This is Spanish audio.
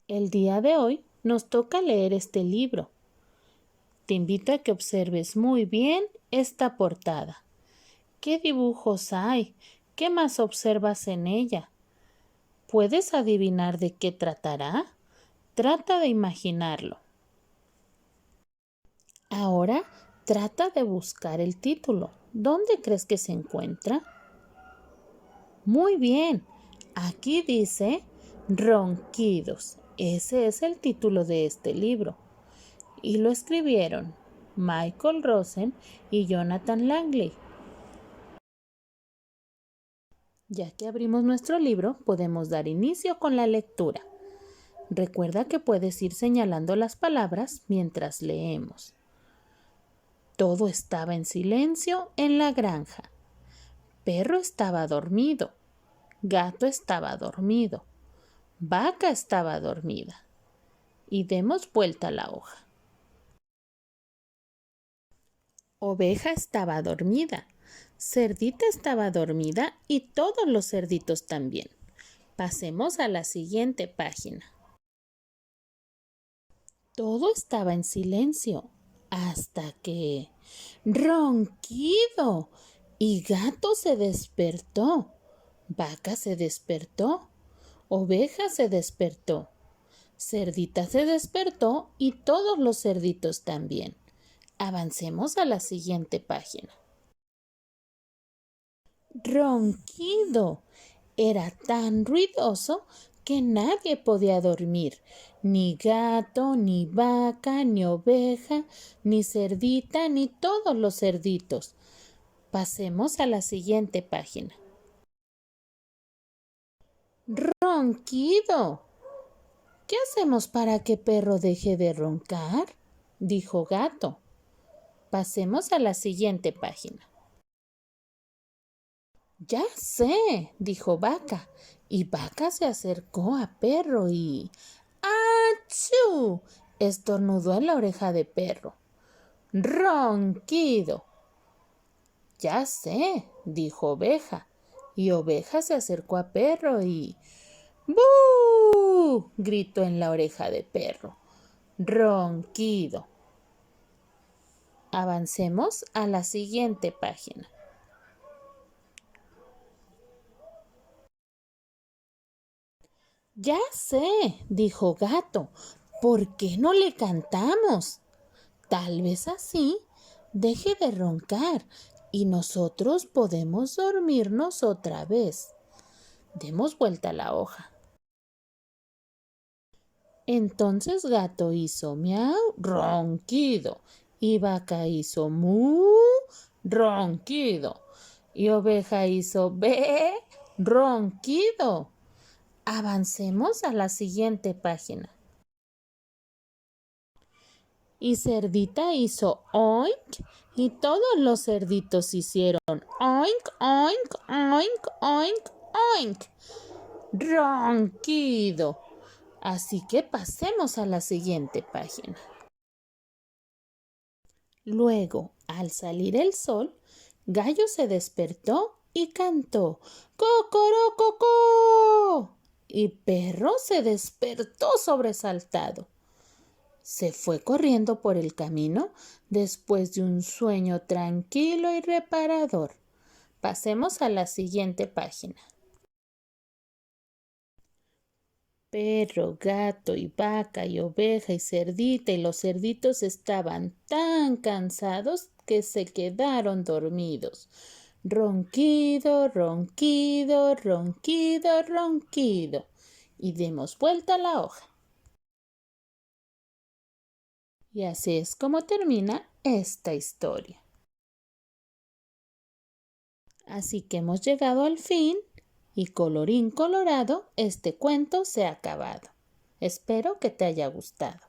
El día de hoy nos toca leer este libro. Te invito a que observes muy bien esta portada. ¿Qué dibujos hay? ¿Qué más observas en ella? ¿Puedes adivinar de qué tratará? Trata de imaginarlo. Ahora trata de buscar el título. ¿Dónde crees que se encuentra? Muy bien. Aquí dice Ronquidos. Ese es el título de este libro. Y lo escribieron Michael Rosen y Jonathan Langley. Ya que abrimos nuestro libro, podemos dar inicio con la lectura. Recuerda que puedes ir señalando las palabras mientras leemos. Todo estaba en silencio en la granja. Perro estaba dormido. Gato estaba dormido. Vaca estaba dormida. Y demos vuelta a la hoja. Oveja estaba dormida. Cerdita estaba dormida y todos los cerditos también. Pasemos a la siguiente página. Todo estaba en silencio hasta que... ¡Ronquido! Y Gato se despertó. Vaca se despertó. Oveja se despertó. Cerdita se despertó y todos los cerditos también. Avancemos a la siguiente página. Ronquido. Era tan ruidoso que nadie podía dormir. Ni gato, ni vaca, ni oveja, ni cerdita, ni todos los cerditos. Pasemos a la siguiente página. Ronquido. ¿Qué hacemos para que perro deje de roncar? Dijo Gato. Pasemos a la siguiente página. Ya sé, dijo Vaca, y Vaca se acercó a Perro y... ¡Achú! Estornudó en la oreja de Perro. Ronquido. Ya sé, dijo Oveja, y Oveja se acercó a Perro y... ¡Bú! Gritó en la oreja de Perro. Ronquido. Avancemos a la siguiente página. Ya sé, dijo Gato, ¿por qué no le cantamos? Tal vez así deje de roncar y nosotros podemos dormirnos otra vez. Demos vuelta a la hoja. Entonces Gato hizo miau, ronquido, y Vaca hizo mu, ronquido, y Oveja hizo be, ronquido. Avancemos a la siguiente página. Y Cerdita hizo oink y todos los cerditos hicieron oink, oink, oink, oink, oink. Ronquido. Así que pasemos a la siguiente página. Luego, al salir el sol, Gallo se despertó y cantó ¡Cocorococó! Y Perro se despertó sobresaltado. Se fue corriendo por el camino después de un sueño tranquilo y reparador. Pasemos a la siguiente página. Perro, gato y vaca y oveja y cerdita y los cerditos estaban tan cansados que se quedaron dormidos. Ronquido, ronquido, ronquido, ronquido. Y demos vuelta a la hoja. Y así es como termina esta historia. Así que hemos llegado al fin y colorín colorado, este cuento se ha acabado. Espero que te haya gustado.